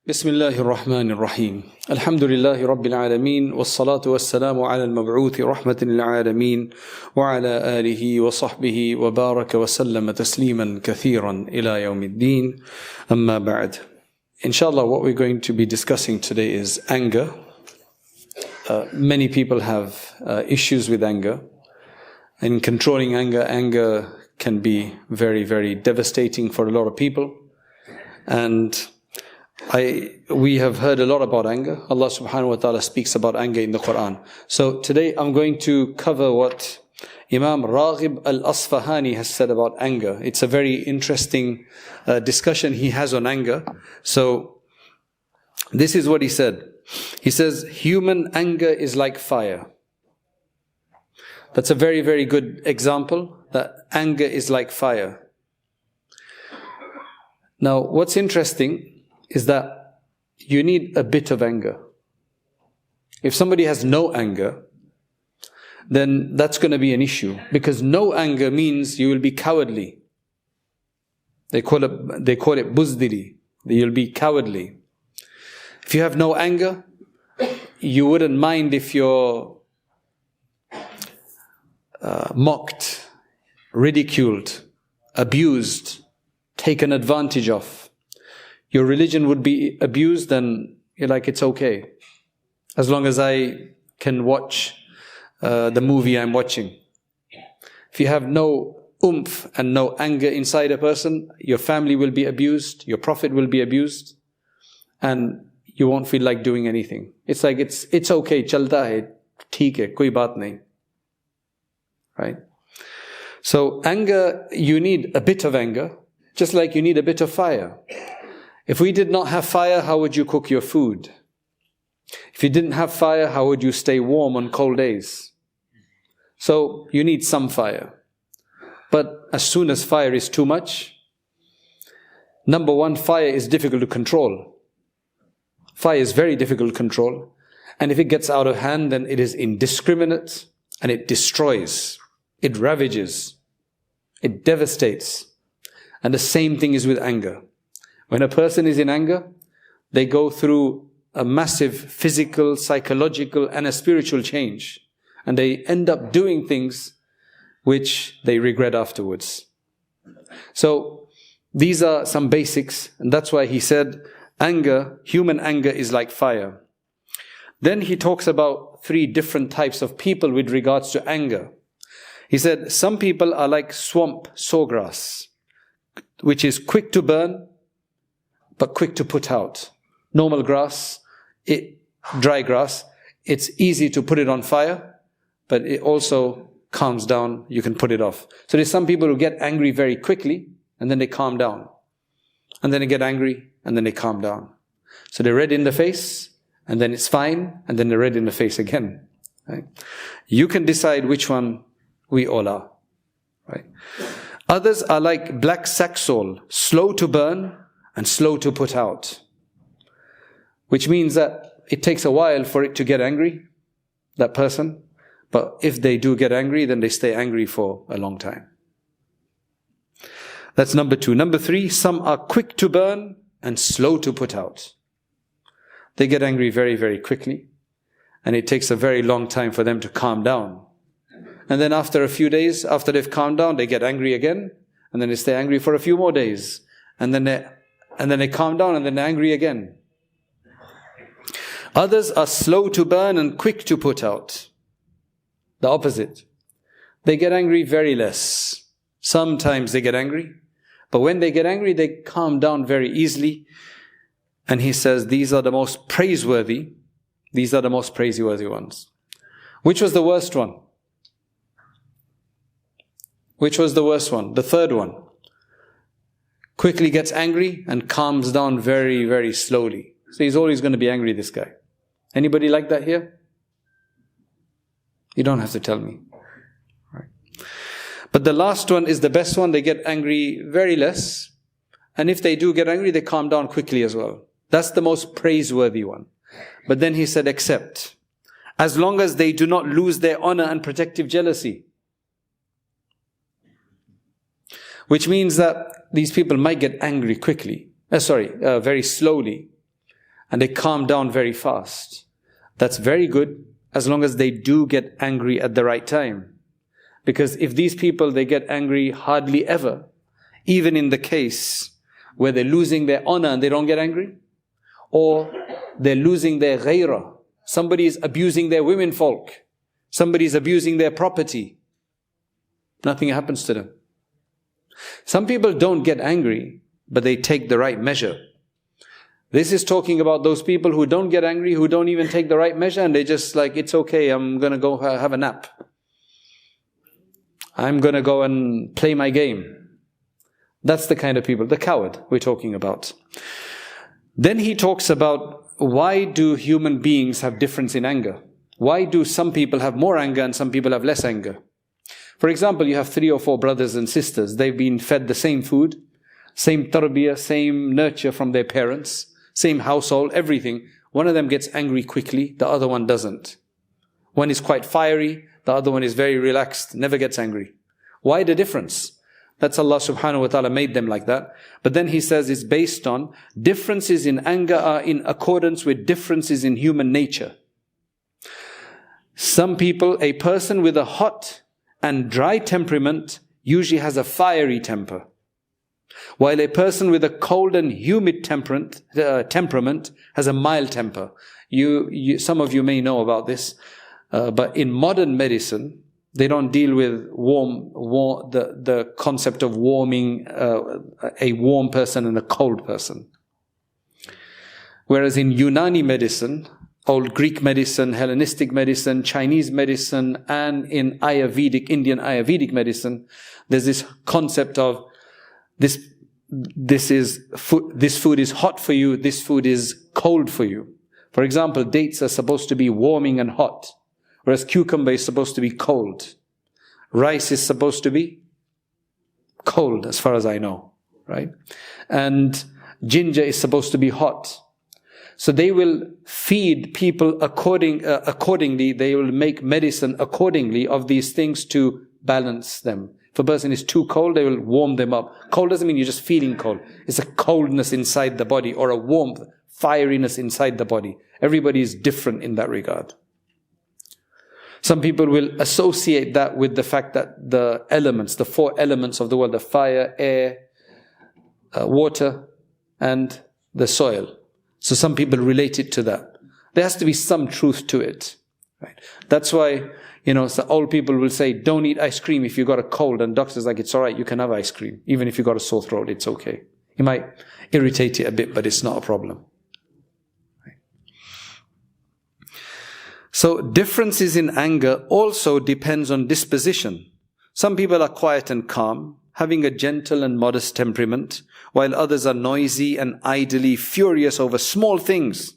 بسم الله الرحمن الرحيم الحمد لله رب العالمين والصلاة والسلام على المبعوث رحمة للعالمين وعلى آله وصحبه وبارك وسلم تسليما كثيرا إلى يوم الدين أما بعد. Inshallah, what we're going to be discussing today is anger. Many people have issues with anger, and controlling anger can be very, very devastating for a lot of people. And we have heard a lot about anger. Allah subhanahu wa ta'ala speaks about anger in the Quran. So today I'm going to cover what Imam Raghib al-Isfahani has said about anger. It's a very interesting discussion he has on anger. So this is what he said. He says, human anger is like fire. That's a very, very good example, that anger is like fire. Now, what's interesting is that you need a bit of anger. If somebody has no anger, then that's going to be an issue, because no anger means you will be cowardly. They call it buzdiri. You'll be cowardly. If you have no anger, you wouldn't mind if you're mocked, ridiculed, abused, taken advantage of. Your religion would be abused, then you're like, it's okay, as long as I can watch the movie I'm watching. If you have no oomph and no anger inside a person, your family will be abused, your prophet will be abused, and you won't feel like doing anything. It's like, it's okay, chalta hai, theek hai, koi baat nahi. Right? So anger, you need a bit of anger, just like you need a bit of fire. If we did not have fire, how would you cook your food? If you didn't have fire, how would you stay warm on cold days? So you need some fire. But as soon as fire is too much, number one, fire is difficult to control. Fire is very difficult to control. And if it gets out of hand, then it is indiscriminate, and it destroys, it ravages, it devastates. And the same thing is with anger. When a person is in anger, they go through a massive physical, psychological, and a spiritual change. And they end up doing things which they regret afterwards. So these are some basics, and that's why he said, anger, human anger is like fire. Then he talks about 3 different types of people with regards to anger. He said, some people are like swamp sawgrass, which is quick to burn, but quick to put out. Normal grass, dry grass, it's easy to put it on fire, but it also calms down, you can put it off. So there's some people who get angry very quickly, and then they calm down. And then they get angry, and then they calm down. So they're red in the face, and then it's fine, and then they're red in the face again. Right? You can decide which one we all are. Right? Others are like black saxol, slow to burn, and slow to put out. Which means that it takes a while for it to get angry, that person. But if they do get angry, then they stay angry for a long time. That's number 2. Number 3, some are quick to burn and slow to put out. They get angry very, very quickly. And it takes a very long time for them to calm down. And then after a few days, after they've calmed down, they get angry again. And then they stay angry for a few more days. And then they calm down, and then they're angry again. Others are slow to burn and quick to put out. The opposite. They get angry very less. Sometimes they get angry, but when they get angry, they calm down very easily. And he says, these are the most praiseworthy. These are the most praiseworthy ones. Which was the worst one? Which was the worst one? The third one. Quickly gets angry and calms down very, very slowly. So he's always going to be angry, this guy. Anybody like that here? You don't have to tell me. Right. But the last one is the best one. They get angry very less. And if they do get angry, they calm down quickly as well. That's the most praiseworthy one. But then he said, except, as long as they do not lose their honor and protective jealousy. Which means that these people might get angry quickly, very slowly. and they calm down very fast. That's very good as long as they do get angry at the right time. Because if these people, they get angry hardly ever, even in the case where they're losing their honor and they don't get angry, or they're losing their ghaira, somebody is abusing their women folk, somebody is abusing their property, nothing happens to them. Some people don't get angry, but they take the right measure. This is talking about those people who don't get angry, who don't even take the right measure, and they just like, it's okay, I'm going to go have a nap. I'm going to go and play my game. That's the kind of people, the coward we're talking about. Then he talks about, why do human beings have difference in anger? Why do some people have more anger and some people have less anger? For example, you have 3 or 4 brothers and sisters. They've been fed the same food, same tarbiyah, same nurture from their parents, same household, everything. One of them gets angry quickly, the other one doesn't. One is quite fiery, the other one is very relaxed, never gets angry. Why the difference? That's Allah subhanahu wa ta'ala made them like that. But then he says it's based on differences in anger are in accordance with differences in human nature. Some people, a person with a hot and dry temperament usually has a fiery temper, while a person with a cold and humid temperament has a mild temper. Some of you may know about this, but in modern medicine, they don't deal with the concept of warming a warm person and a cold person. Whereas in Unani medicine, old Greek medicine, Hellenistic medicine, Chinese medicine, and in Indian Ayurvedic medicine, there's this concept of this food is hot for you, this food is cold for you. For example, dates are supposed to be warming and hot, whereas cucumber is supposed to be cold. Rice is supposed to be cold, as far as I know, right? And ginger is supposed to be hot. So they will feed people accordingly. They will make medicine accordingly of these things to balance them. If a person is too cold, they will warm them up. Cold doesn't mean you're just feeling cold. It's a coldness inside the body, or a warmth, fieriness inside the body. Everybody is different in that regard. Some people will associate that with the fact that the elements, the 4 elements of the world, the fire, air, water, and the soil. So some people relate it to that. There has to be some truth to it. Right? That's why, so old people will say, don't eat ice cream if you got a cold. And doctors like, it's all right, you can have ice cream. Even if you got a sore throat, it's okay. It might irritate you a bit, but it's not a problem. Right? So differences in anger also depends on disposition. Some people are quiet and calm, having a gentle and modest temperament, while others are noisy and idly furious over small things.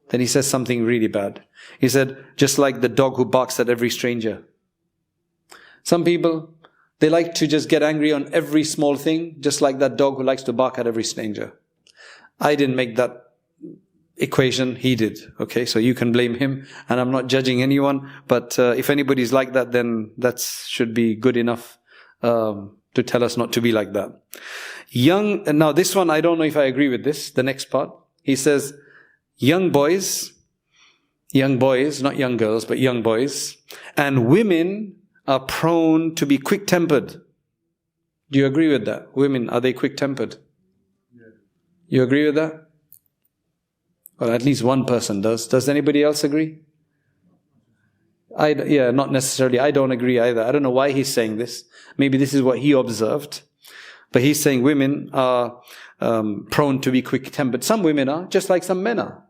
Then he says something really bad. He said, just like the dog who barks at every stranger. Some people, they like to just get angry on every small thing, just like that dog who likes to bark at every stranger. I didn't make that equation, he did. Okay, so you can blame him, and I'm not judging anyone, but if anybody's like that, then that should be good enough to tell us not to be like that. Now this one, I don't know if I agree with this, the next part. He says, young boys, not young girls, but young boys, and women are prone to be quick-tempered. Do you agree with that? Women, are they quick-tempered? Yeah. You agree with that? Well, at least one person does. Does anybody else agree? Yeah, not necessarily. I don't agree either. I don't know why he's saying this. Maybe this is what he observed. But he's saying women are prone to be quick-tempered. Some women are, just like some men are.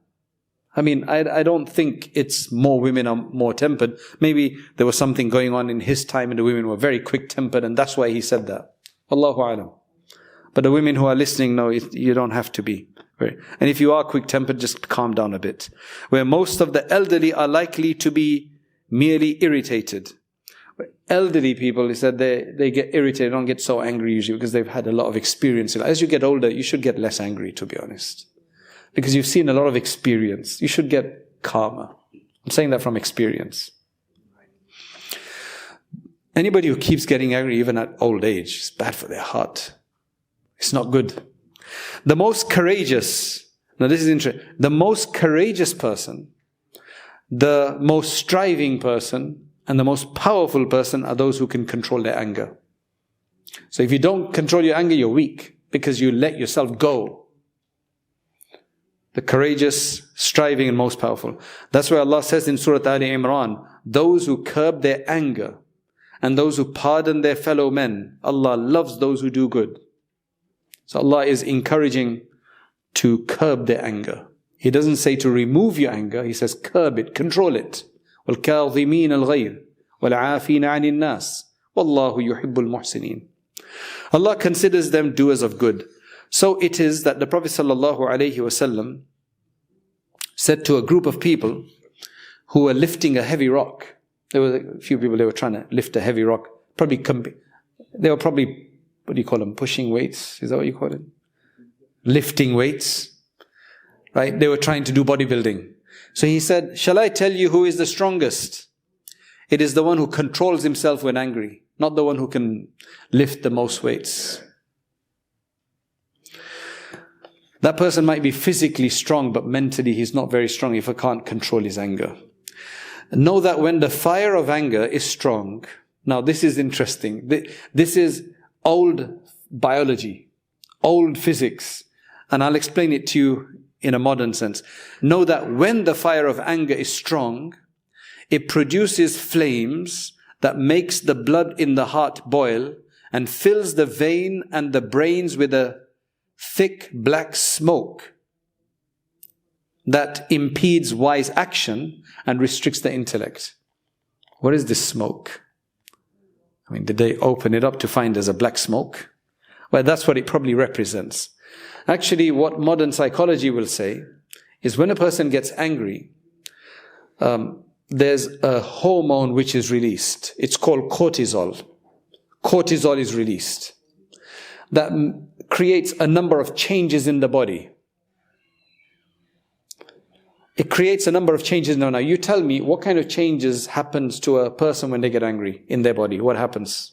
I mean, I don't think it's more women are more tempered. Maybe there was something going on in his time and the women were very quick-tempered, and that's why he said that. Allahu alam. But the women who are listening know you don't have to be. And if you are quick-tempered, just calm down a bit. Where most of the elderly are likely to be merely irritated. Elderly people, he said, they get irritated, don't get so angry usually because they've had a lot of experience. As you get older, you should get less angry, to be honest. Because you've seen a lot of experience. You should get calmer. I'm saying that from experience. Anybody who keeps getting angry even at old age is bad for their heart. It's not good. The most courageous Now this is interesting. The most courageous person, the most striving person, and the most powerful person are those who can control their anger. So if you don't control your anger, you're weak, because you let yourself go. The courageous, striving, and most powerful. That's why Allah says in Surah Ali Imran, those who curb their anger and those who pardon their fellow men, Allah loves those who do good. So Allah is encouraging to curb their anger. He doesn't say to remove your anger, He says curb it, control it. وَالْكَاظِمِينَ الْغَيْظَ وَالْعَافِينَ عَنِ النَّاسِ وَاللَّهُ يُحِبُّ الْمُحْسِنِينَ. Allah considers them doers of good. So it is that the Prophet ﷺ said to a group of people who were lifting a heavy rock. There were a few people, they were trying to lift a heavy rock. They were probably, what do you call them, pushing weights? Is that what you call it? Lifting weights. Right? They were trying to do bodybuilding. So he said, shall I tell you who is the strongest? It is the one who controls himself when angry, not the one who can lift the most weights. That person might be physically strong, but mentally he's not very strong if he can't control his anger. Know that when the fire of anger is strong, now this is interesting. This is old biology, old physics, and I'll explain it to you in a modern sense. Know that when the fire of anger is strong, it produces flames that makes the blood in the heart boil and fills the vein and the brains with a thick black smoke that impedes wise action and restricts the intellect. What is this smoke? I mean, did they open it up to find there's a black smoke? Well, that's what it probably represents. Actually, what modern psychology will say is when a person gets angry, there's a hormone which is released. It's called cortisol. Cortisol is released. That creates a number of changes in the body. It creates a number of changes. Now, you tell me, what kind of changes happens to a person when they get angry in their body? What happens?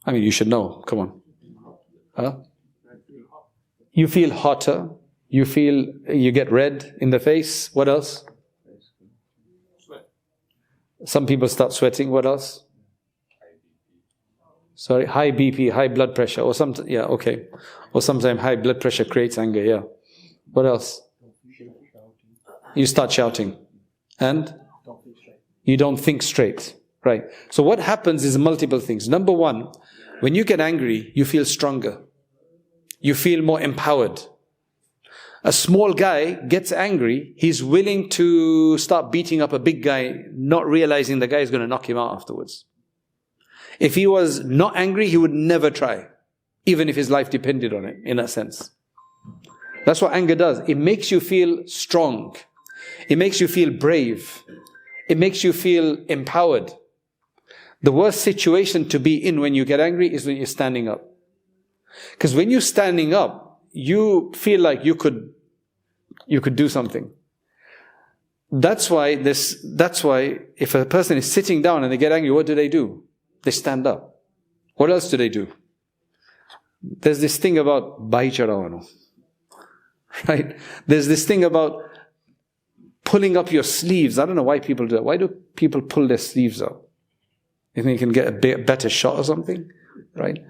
I mean, you should know. Come on. Huh? You feel hotter. You get red in the face. What else? Some people start sweating. What else? Sorry, high BP, high blood pressure, or something. Yeah, okay. Or sometimes high blood pressure creates anger. Yeah. What else? You start shouting, and you don't think straight. Right. So what happens is multiple things. Number one, when you get angry, you feel stronger. You feel more empowered. A small guy gets angry, he's willing to start beating up a big guy, not realizing the guy is going to knock him out afterwards. If he was not angry, he would never try, even if his life depended on it, in that sense. That's what anger does. It makes you feel strong. It makes you feel brave. It makes you feel empowered. The worst situation to be in when you get angry is when you're standing up. Because when you're standing up, you feel like you could do something. That's why if a person is sitting down and they get angry, what do? They stand up. What else do they do? There's this thing about Baicharawano. Right? There's this thing about pulling up your sleeves. I don't know why people do that. Why do people pull their sleeves up? You think you can get a better shot or something? Right?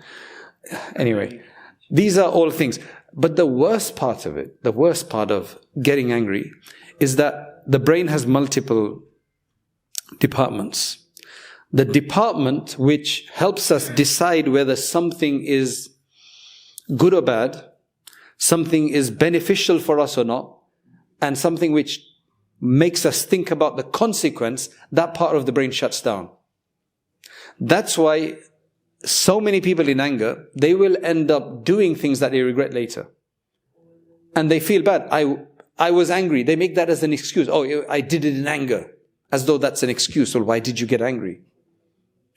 Anyway, these are all things. But the worst part of it, the worst part of getting angry, is that the brain has multiple departments. The department which helps us decide whether something is good or bad, something is beneficial for us or not, and something which makes us think about the consequence, that part of the brain shuts down. That's why so many people in anger, they will end up doing things that they regret later. And they feel bad. I was angry. They make that as an excuse. Oh, I did it in anger. As though that's an excuse. Well, why did you get angry?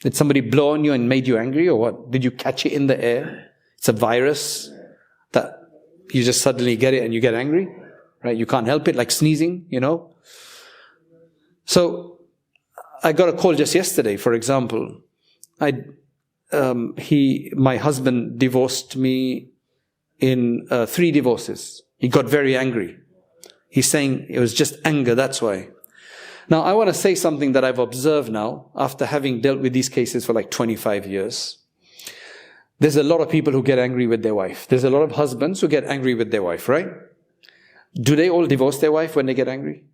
Did somebody blow on you and made you angry, or what? Did you catch it in the air? It's a virus that you just suddenly get it and you get angry, right? You can't help it, like sneezing, So I got a call just yesterday, for example. My husband divorced me in 3 divorces. He got very angry. He's saying it was just anger, that's why. Now, I want to say something that I've observed now, after having dealt with these cases for like 25 years. There's a lot of people who get angry with their wife. There's a lot of husbands who get angry with their wife, right? Do they all divorce their wife when they get angry?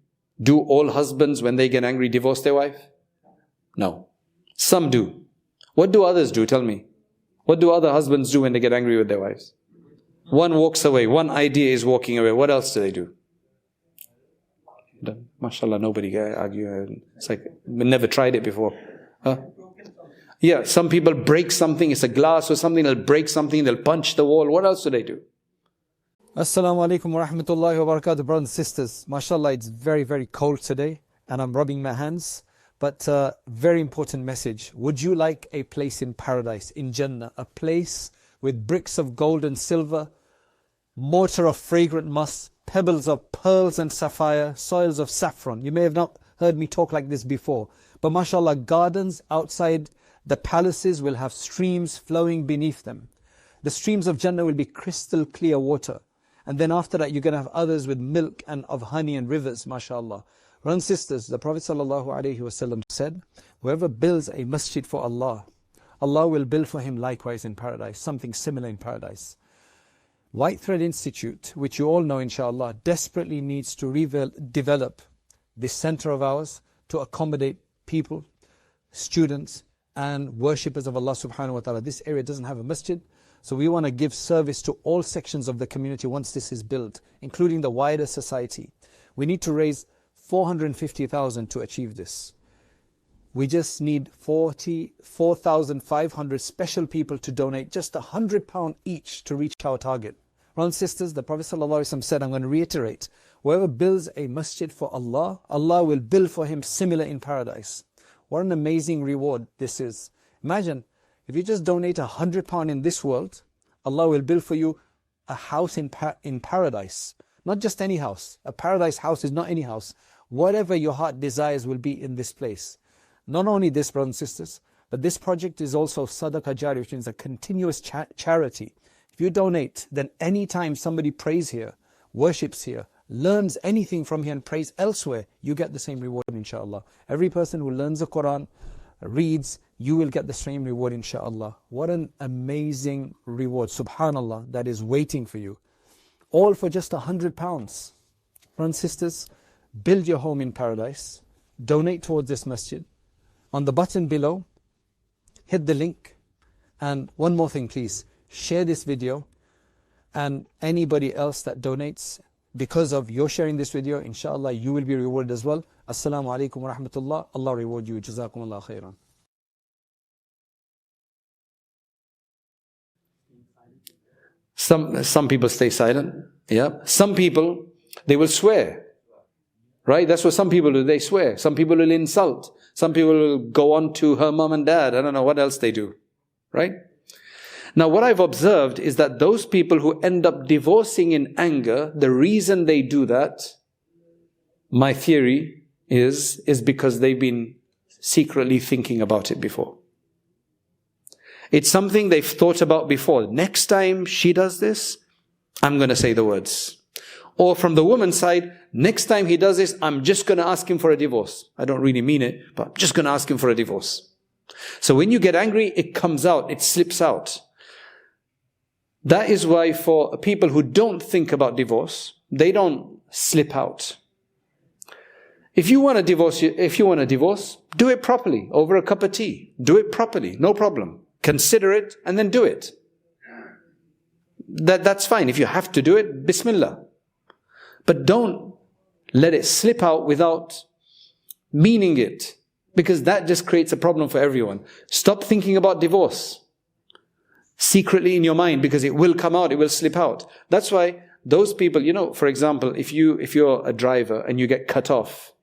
Do all husbands, when they get angry, divorce their wife? No. Some do. What do others do? Tell me. What do other husbands do when they get angry with their wives? One walks away. One idea is walking away. What else do they do? MashaAllah, nobody argue. It's like, we never tried it before. Huh? Yeah, some people break something. It's a glass or something. They'll break something. They'll punch the wall. What else do they do? Assalamu alaikum wa rahmatullahi wa barakatuh, brothers and sisters. MashaAllah, it's very, very cold today and I'm rubbing my hands. But very important message. Would you like a place in paradise, in Jannah? A place with bricks of gold and silver, mortar of fragrant musk, pebbles of pearls and sapphire, soils of saffron. You may have not heard me talk like this before. But mashallah, gardens outside the palaces will have streams flowing beneath them. The streams of Jannah will be crystal clear water. And then after that, you're going to have others with milk and of honey and rivers, mashallah. Brothers and sisters, the Prophet ﷺ said, whoever builds a masjid for Allah, Allah will build for him likewise in paradise, something similar in paradise. White Thread Institute, which you all know inshallah, desperately needs to develop this center of ours to accommodate people, students and worshippers of Allah subhanahu wa ta'ala. This area doesn't have a masjid, so we want to give service to all sections of the community once this is built, including the wider society. We need to raise 450,000 to achieve this. We just need 44,500 special people to donate just £100 each to reach our target. Brothers and sisters, the Prophet ﷺ said, I'm going to reiterate, whoever builds a masjid for Allah, Allah will build for him similar in paradise. What an amazing reward this is. Imagine, if you just donate £100 in this world, Allah will build for you a house in paradise. Not just any house. A paradise house is not any house. Whatever your heart desires will be in this place. Not only this, brothers and sisters, but this project is also sadaqah jari, which means a continuous charity. If you donate, then anytime somebody prays here, worships here, learns anything from here and prays elsewhere, you get the same reward inshallah. Every person who learns the Quran, reads, you will get the same reward inshallah. What an amazing reward, subhanallah, that is waiting for you. All for just £100. Brothers and sisters, build your home in paradise. Donate towards this masjid. On the button below, hit the link. And one more thing please, share this video. And anybody else that donates, because of your sharing this video, inshallah you will be rewarded as well. Assalamu alaikum wa rahmatullah. Allah reward you. Jazakumullah khairan. Some people stay silent. Yeah. Some people, they will swear. Right? That's what some people do. They swear. Some people will insult. Some people will go on to her mom and dad. I don't know what else they do. Right? Now, what I've observed is that those people who end up divorcing in anger, the reason they do that, my theory is because they've been secretly thinking about it before. It's something they've thought about before. Next time she does this, I'm going to say the words. Or from the woman's side, next time he does this, I'm just going to ask him for a divorce. I don't really mean it, but I'm just going to ask him for a divorce. So when you get angry, it comes out, it slips out. That is why for people who don't think about divorce, they don't slip out. If you want to divorce, do it properly, over a cup of tea. Do it properly, no problem. Consider it and then do it. That's fine. If you have to do it, bismillah. But don't let it slip out without meaning it, because that just creates a problem for everyone. Stop thinking about divorce secretly in your mind, because it will come out, it will slip out. That's why those people, for example, if you're a driver and you get cut off,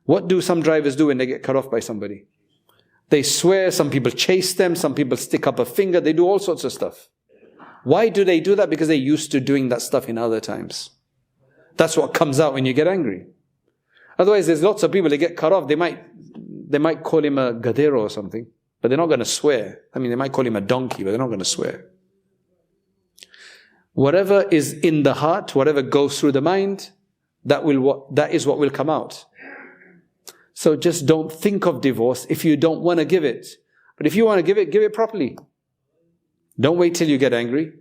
what do some drivers do when they get cut off by somebody? They swear, some people chase them, some people stick up a finger, they do all sorts of stuff. Why do they do that? Because they're used to doing that stuff in other times. That's what comes out when you get angry. Otherwise, there's lots of people, they get cut off, they might call him a gadero or something, but they're not going to swear. I mean, they might call him a donkey, but they're not going to swear. whatever is in the heart, whatever goes through the mind, that is what will come out. So just don't think of divorce if you don't want to give it. But if you want to give it properly. Don't wait till you get angry.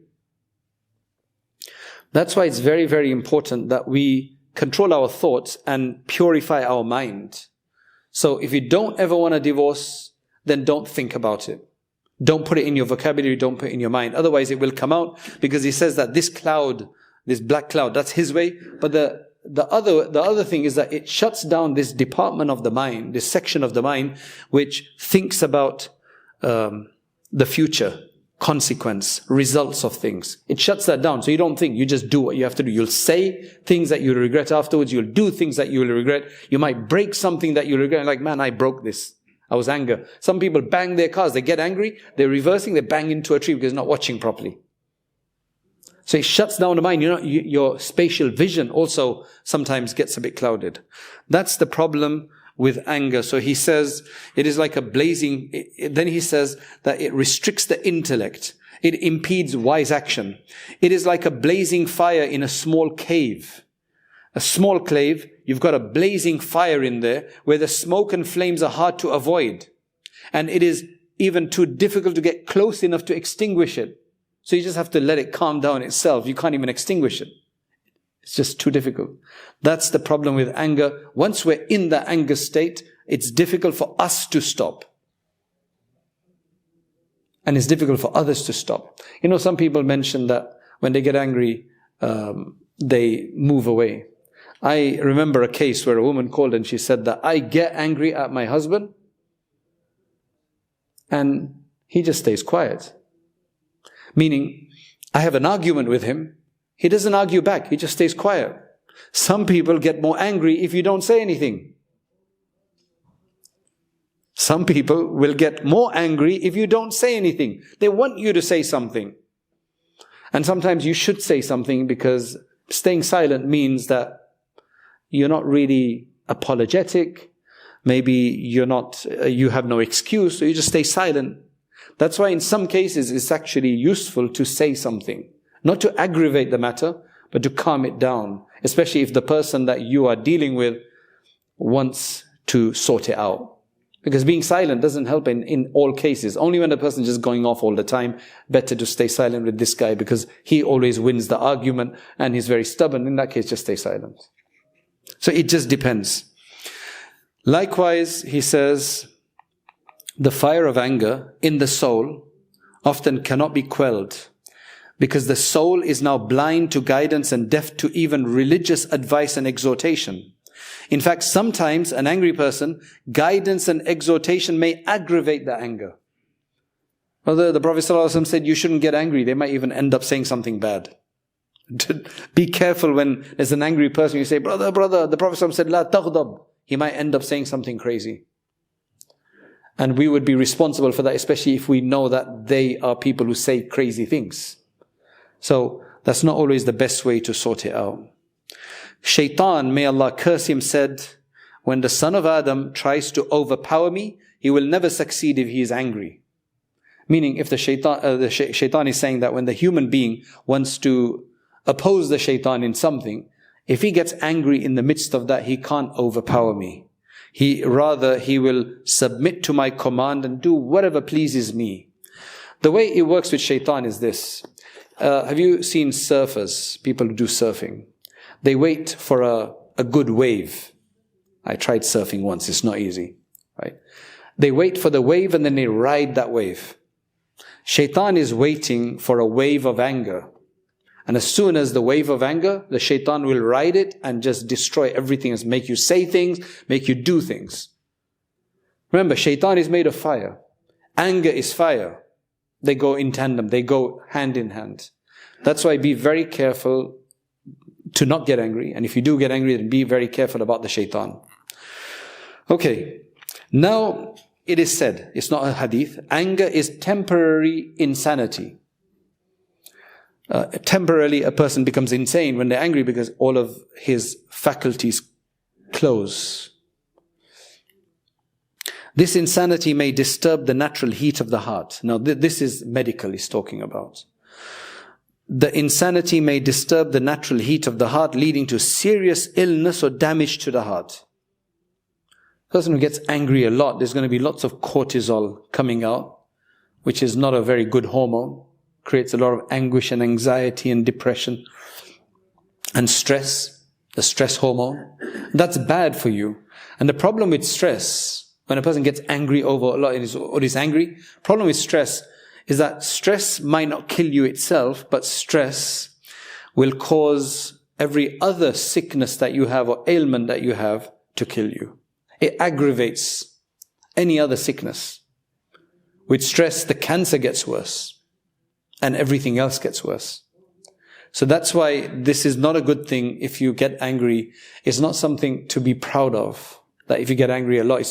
That's why it's very, very important that we control our thoughts and purify our mind. So if you don't ever want to divorce, then don't think about it. Don't put it in your vocabulary, don't put it in your mind. Otherwise it will come out, because he says that this cloud, this black cloud, that's his way. But the other thing is that it shuts down this department of the mind, this section of the mind, which thinks about the future, consequence, results of things. It shuts that down. So you don't think, you just do what you have to do. You'll say things that you'll regret afterwards. You'll do things that you'll regret. You might break something that you'll regret. Like, man, I broke this. I was anger. Some people bang their cars. They get angry. They're reversing. They bang into a tree because they're not watching properly. So it shuts down the mind. Your spatial vision also sometimes gets a bit clouded. That's the problem with anger. So he says, it is like a blazing, then he says that it restricts the intellect. It impedes wise action. It is like a blazing fire in a small cave. A small cave, you've got a blazing fire in there where the smoke and flames are hard to avoid. And it is even too difficult to get close enough to extinguish it. So you just have to let it calm down itself. You can't even extinguish it. It's just too difficult. That's the problem with anger. Once we're in the anger state, it's difficult for us to stop. And it's difficult for others to stop. You know, some people mention that when they get angry, they move away. I remember a case where a woman called and she said that I get angry at my husband and he just stays quiet. Meaning, I have an argument with him. He doesn't argue back. He just stays quiet. Some people get more angry if you don't say anything. Some people will get more angry if you don't say anything. They want you to say something. And sometimes you should say something, because staying silent means that you're not really apologetic. Maybe you have no excuse, so you just stay silent. That's why in some cases it's actually useful to say something. Not to aggravate the matter, but to calm it down. Especially if the person that you are dealing with wants to sort it out. Because being silent doesn't help in all cases. Only when the person is just going off all the time, better to stay silent with this guy, because he always wins the argument and he's very stubborn. In that case, just stay silent. So it just depends. Likewise, he says, the fire of anger in the soul often cannot be quelled, because the soul is now blind to guidance and deaf to even religious advice and exhortation. In fact, sometimes an angry person, guidance and exhortation may aggravate the anger. Although the Prophet ﷺ said you shouldn't get angry, they might even end up saying something bad. Be careful when there's an angry person, you say, brother, the Prophet ﷺ said, La taghdab. He might end up saying something crazy. And we would be responsible for that, especially if we know that they are people who say crazy things. So that's not always the best way to sort it out. Shaitan, may Allah curse him, said, when the son of Adam tries to overpower me, he will never succeed if he is angry. Meaning, if the shaitan is saying that when the human being wants to oppose the shaitan in something, if he gets angry in the midst of that, he can't overpower me. He will submit to my command and do whatever pleases me. The way it works with shaitan is this. Have you seen surfers, people who do surfing? They wait for a good wave. I tried surfing once, it's not easy, right? They wait for the wave and then they ride that wave. Shaitan is waiting for a wave of anger. And as soon as the wave of anger, the shaitan will ride it and just destroy everything else, make you say things, make you do things. Remember, shaitan is made of fire. Anger is fire. They go in tandem, they go hand in hand. That's why be very careful to not get angry. And if you do get angry, then be very careful about the shaitan. Okay, now it is said, it's not a hadith, anger is temporary insanity. Temporarily a person becomes insane when they're angry because all of his faculties close. This insanity may disturb the natural heat of the heart. Now this is medical he's talking about. the insanity may disturb the natural heat of the heart, leading to serious illness or damage to the heart. Person who gets angry a lot, there's going to be lots of cortisol coming out, which is not a very good hormone. Creates a lot of anguish and anxiety and depression and stress, the stress hormone. That's bad for you. And the problem with stress, when a person gets angry over a lot or is angry, problem with stress is that stress might not kill you itself, but stress will cause every other sickness that you have or ailment that you have to kill you. It aggravates any other sickness. With stress, the cancer gets worse and everything else gets worse. So that's why this is not a good thing. If you get angry, it's not something to be proud of. That if you get angry a lot,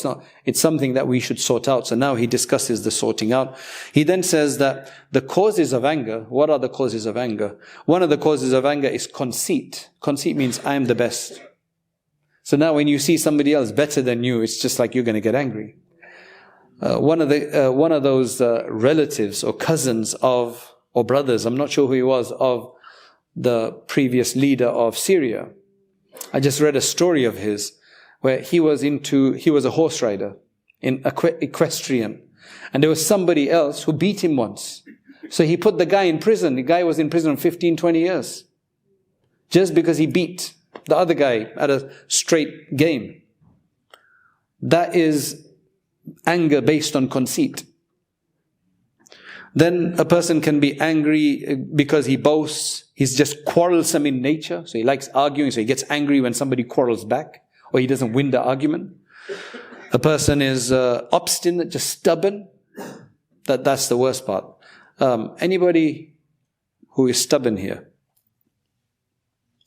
it's something that we should sort out. So now he discusses the sorting out. He then says that the causes of anger, what are the causes of anger? One of the causes of anger is conceit. Conceit means I am the best. So now when you see somebody else better than you, it's just like you're going to get angry. One of those relatives or cousins or brothers, I'm not sure who he was, of the previous leader of Syria. I just read a story of his where he was a horse rider in equestrian. And there was somebody else who beat him once. So he put the guy in prison. The guy was in prison 15, 20 years. Just because he beat the other guy at a straight game. That is anger based on conceit. Then a person can be angry because he boasts. He's just quarrelsome in nature. So he likes arguing. So he gets angry when somebody quarrels back, or he doesn't win the argument. A person is obstinate, just stubborn. That's the worst part. Anybody who is stubborn here?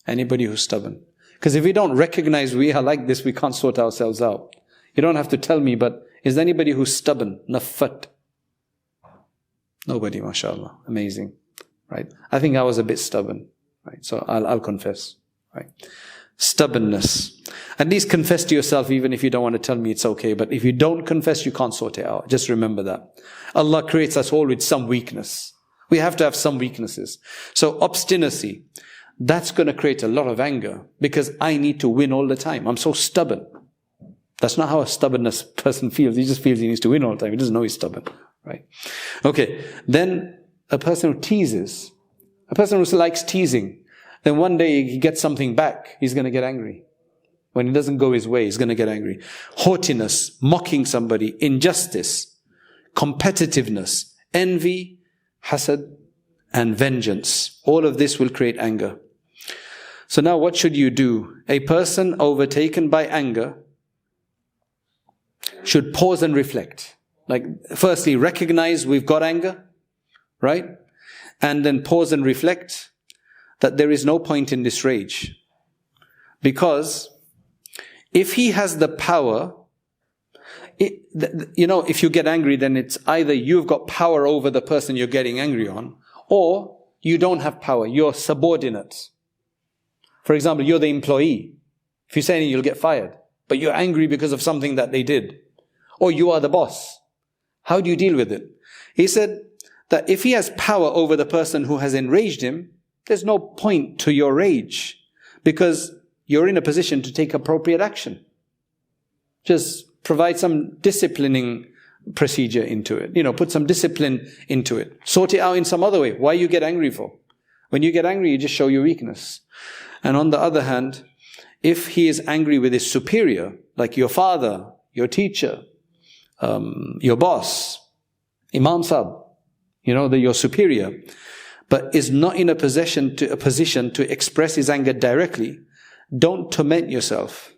Anybody who's stubborn? Because if we don't recognize we are like this, we can't sort ourselves out. You don't have to tell me, but is there anybody who's stubborn? Nafat? Nobody, mashallah. Amazing. Right? I think I was a bit stubborn. Right? So I'll confess. Right? Stubbornness. At least confess to yourself, even if you don't want to tell me, it's okay. But if you don't confess, you can't sort it out. Just remember that. Allah creates us all with some weakness. We have to have some weaknesses. So obstinacy, that's going to create a lot of anger because I need to win all the time. I'm so stubborn. That's not how a stubbornness person feels. He just feels he needs to win all the time. He doesn't know he's stubborn. Right? Okay. Then a person who teases, a person who likes teasing, then one day he gets something back, he's going to get angry. When it doesn't go his way, he's going to get angry. Haughtiness, mocking somebody, injustice, competitiveness, envy, hasad, and vengeance. All of this will create anger. So now what should you do? A person overtaken by anger should pause and reflect. Like, firstly, recognize we've got anger, right? And then pause and reflect that there is no point in this rage. Because if he has the power, if you get angry, then it's either you've got power over the person you're getting angry on, or you don't have power, you're subordinate. For example, you're the employee. If you say anything, you'll get fired. But you're angry because of something that they did. Or you are the boss. How do you deal with it? He said that if he has power over the person who has enraged him, there's no point to your rage because you're in a position to take appropriate action. Just provide some disciplining procedure into it. Put some discipline into it. Sort it out in some other way. Why you get angry for? When you get angry, you just show your weakness. And on the other hand, if he is angry with his superior, like your father, your teacher, your boss, Imam Sahib, your superior, but is not in a position to express his anger directly, don't torment yourself,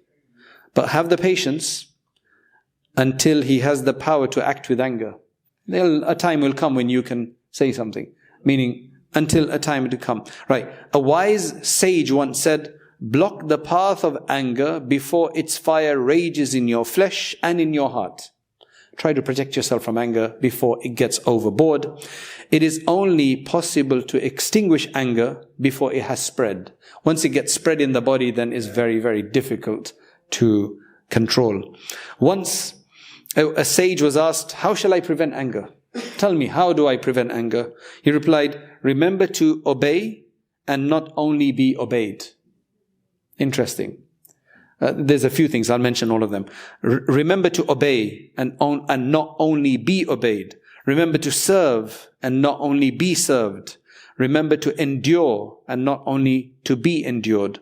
but have the patience until he has the power to act with anger. A time will come when you can say something, meaning until a time to come. Right. A wise sage once said, block the path of anger before its fire rages in your flesh and in your heart. Try to protect yourself from anger before it gets overboard. It is only possible to extinguish anger before it has spread. Once it gets spread in the body, then it's very, very difficult to control. Once a sage was asked, how shall I prevent anger? Tell me, how do I prevent anger? He replied, remember to obey and not only be obeyed. Interesting. There's a few things, I'll mention all of them. Remember to obey and not only be obeyed. Remember to serve and not only be served. Remember to endure and not only to be endured.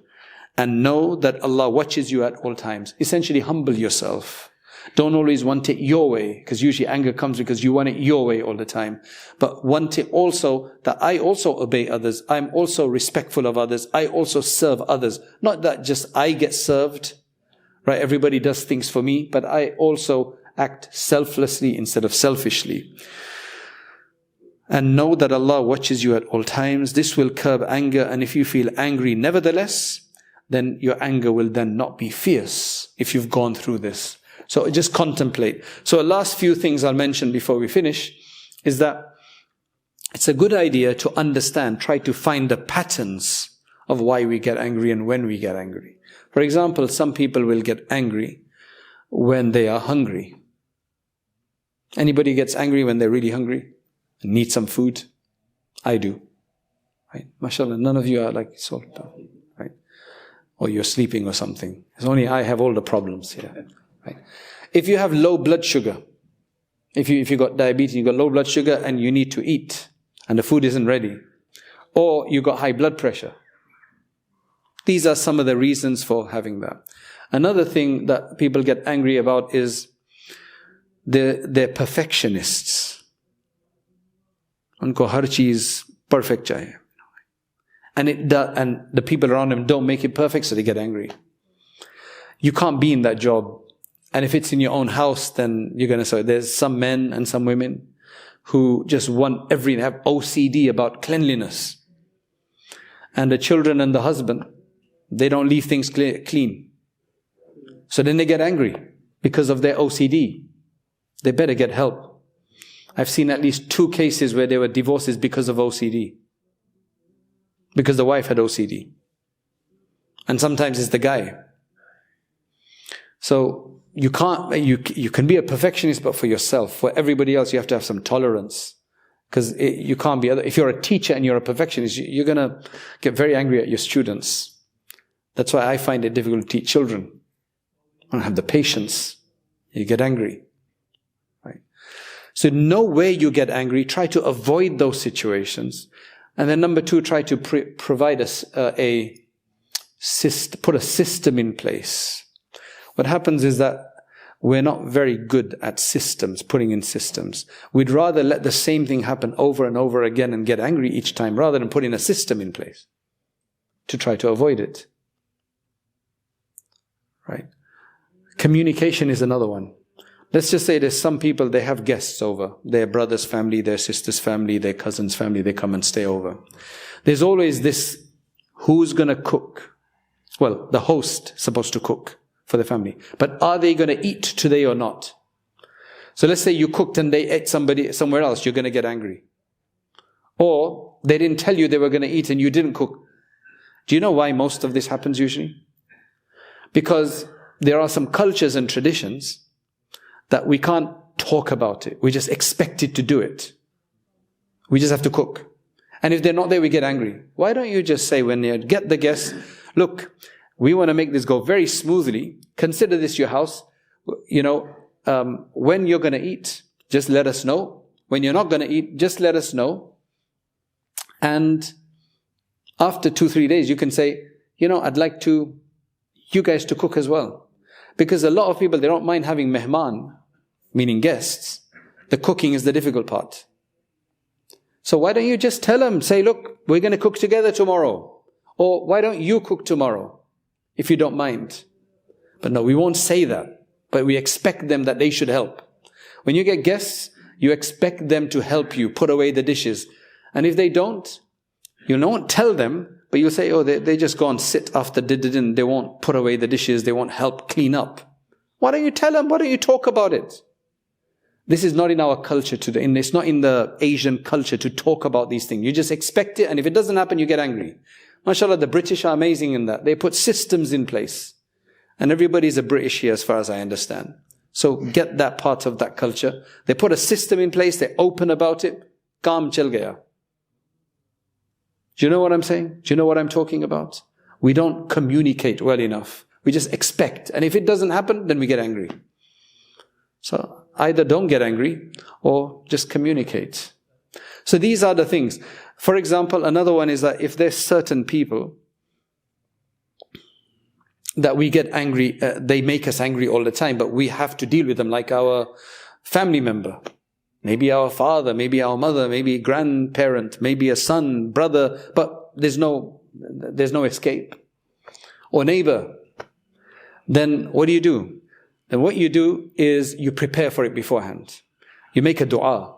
And know that Allah watches you at all times. Essentially, humble yourself. Don't always want it your way, because usually anger comes because you want it your way all the time. But want it also that I also obey others. I'm also respectful of others. I also serve others. Not that just I get served, right? Everybody does things for me, but I also act selflessly instead of selfishly. And know that Allah watches you at all times. This will curb anger, and if you feel angry nevertheless, then your anger will then not be fierce if you've gone through this. So just contemplate. So the last few things I'll mention before we finish is that it's a good idea to understand, try to find the patterns of why we get angry and when we get angry. For example, some people will get angry when they are hungry. Anybody gets angry when they're really hungry and need some food? I do. Right? MashaAllah, none of you are like sort of, right? Or you're sleeping or something. It's only I have all the problems here. Right? If you have low blood sugar, if you got diabetes, you got low blood sugar and you need to eat and the food isn't ready, or you got high blood pressure, these are some of the reasons for having that. Another thing that people get angry about is they're perfectionists. Unko har cheez perfect chahiye. And the people around them don't make it perfect, so they get angry. You can't be in that job. And if it's in your own house, then you're going to say, there's some men and some women who just want everything, have OCD about cleanliness. And the children and the husband, they don't leave things clean. So then they get angry because of their OCD. They better get help. I've seen at least 2 cases where there were divorces because of OCD. Because the wife had OCD. And sometimes it's the guy. So you can be a perfectionist, but for yourself. For everybody else, you have to have some tolerance. Because you can't be if you're a teacher and you're a perfectionist, you're going to get very angry at your students. That's why I find it difficult to teach children. I don't have the patience. You get angry. Right? So know where you get angry. Try to avoid those situations. And then number 2, try to provide put a system in place. What happens is that we're not very good at systems, putting in systems. We'd rather let the same thing happen over and over again and get angry each time, rather than putting a system in place to try to avoid it. Right? Communication is another one. Let's just say there's some people, they have guests over. Their brother's family, their sister's family, their cousin's family, they come and stay over. There's always this, who's going to cook? Well, the host is supposed to cook for the family. But are they going to eat today or not? So let's say you cooked and they ate somewhere else, you're going to get angry. Or they didn't tell you they were going to eat and you didn't cook. Do you know why most of this happens usually? Because there are some cultures and traditions that we can't talk about it. We just expect it to do it. We just have to cook. And if they're not there, we get angry. Why don't you just say when you get the guests, look, we want to make this go very smoothly. Consider this your house. When you're going to eat, just let us know. When you're not going to eat, just let us know. And after 2-3 days, you can say, I'd like you guys to cook as well. Because a lot of people, they don't mind having mehman, meaning guests. The cooking is the difficult part. So why don't you just tell them, say, look, we're going to cook together tomorrow. Or why don't you cook tomorrow? If you don't mind. But no, we won't say that. But we expect them that they should help. When you get guests, you expect them to help you put away the dishes. And if they don't, you won't tell them, but you'll say, they just go and sit after dinner. They won't put away the dishes. They won't help clean up. Why don't you tell them? Why don't you talk about it? This is not in our culture today. It's not in the Asian culture to talk about these things. You just expect it, and if it doesn't happen, you get angry. MashaAllah, the British are amazing in that. They put systems in place. And everybody's a British here as far as I understand. So get that part of that culture. They put a system in place, they're open about it. Kaam chal gaya. Do you know what I'm saying? Do you know what I'm talking about? We don't communicate well enough. We just expect. And if it doesn't happen, then we get angry. So either don't get angry or just communicate. So these are the things. For example, another one is that if there's certain people that we get angry, they make us angry all the time, but we have to deal with them like our family member. Maybe our father, maybe our mother, maybe a grandparent, maybe a son, brother, but there's no escape. Or neighbor. Then what do? Then what you do is you prepare for it beforehand. You make a dua.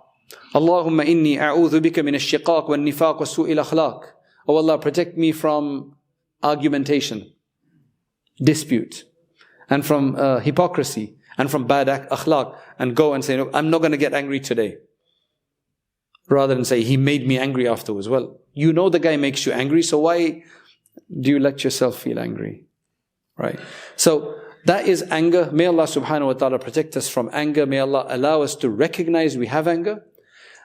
Allahumma inni a'udhu bika min ash-shiqaq wa nifaq wa su'il akhlaq. Oh Allah, protect me from argumentation, dispute, and from hypocrisy, and from bad akhlaq, and go and say, no, I'm not going to get angry today. Rather than say, he made me angry afterwards. Well, you know the guy makes you angry, so why do you let yourself feel angry? Right? So that is anger. May Allah subhanahu wa ta'ala protect us from anger. May Allah allow us to recognize we have anger.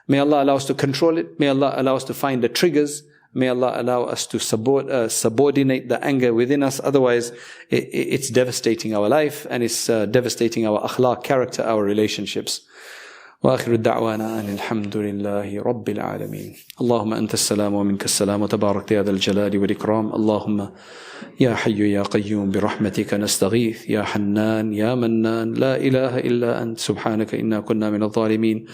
May Allah allow us to control it. May Allah allow us to find the triggers. May Allah allow us to subordinate the anger within us. Otherwise, it's devastating our life, and it's devastating our akhlaq, character, our relationships. وآخر الدعوانا أن الحمد لله رب العالمين. اللهم أنت السلام ومنك السلام وتبارك يا ذا الجلال والإكرام. اللهم يا حي يا قيوم برحمتك نستغيث يا حنان يا منان لا إله إلا أنت سبحانك إنا كنا من الظالمين.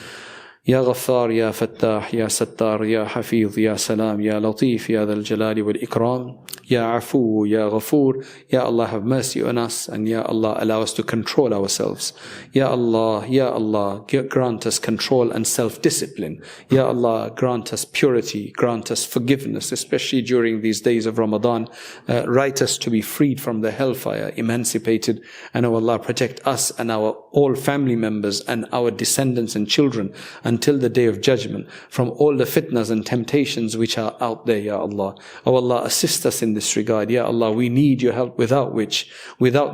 يا غفار يا فتاح يا ستار يا حفيظ يا سلام يا لطيف يا ذا الجلال والإكرام. Ya Afu, Ya Ghafoor, Ya Allah, have mercy on us, and Ya Allah, allow us to control ourselves. Ya Allah, grant us control and self-discipline. Ya Allah, grant us purity, grant us forgiveness, especially during these days of Ramadan. Write us to be freed from the hellfire, emancipated, and O Allah, protect us and our all family members and our descendants and children until the day of judgment from all the fitnas and temptations which are out there, Ya Allah. O Allah, assist us in this regard. Ya Allah, we need your help, without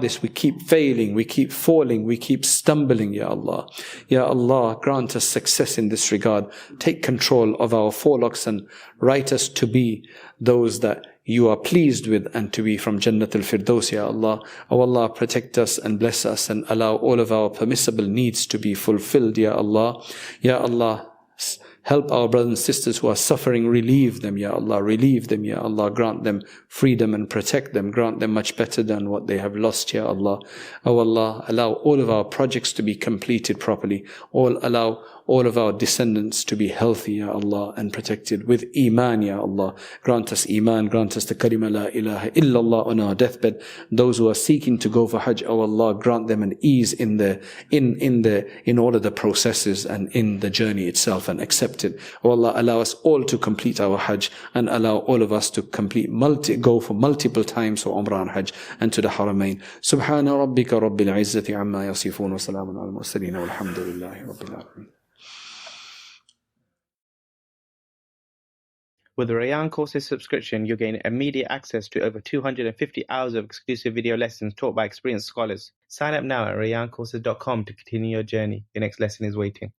this we keep failing, we keep falling, we keep stumbling, Ya Allah. Ya Allah, grant us success in this regard. Take control of our forelocks and write us to be those that you are pleased with and to be from Jannat al-Firdaus, Ya Allah. O Allah, protect us and bless us and allow all of our permissible needs to be fulfilled, Ya Allah. Ya Allah, help our brothers and sisters who are suffering, relieve them, Ya Allah, relieve them, Ya Allah, grant them freedom and protect them, grant them much better than what they have lost, Ya Allah. O Allah, allow all of our projects to be completed properly, allow all of our descendants to be healthy, Ya Allah, and protected with Iman, Ya Allah. Grant us Iman, grant us the kalima la ilaha illallah on our deathbed. Those who are seeking to go for Hajj, O Allah, grant them an ease in all of the processes and in the journey itself, and accept it. O Allah, allow us all to complete our Hajj, and allow all of us to go for multiple times for Umrah and Hajj and to the Haramain. Subhana rabbika rabbil izzati amma yasifun wa salamun ala al-mursaleen walhamdulillahi rabbil alamin. With the Rayyan Courses subscription, you'll gain immediate access to over 250 hours of exclusive video lessons taught by experienced scholars. Sign up now at rayyancourses.com to continue your journey. Your next lesson is waiting.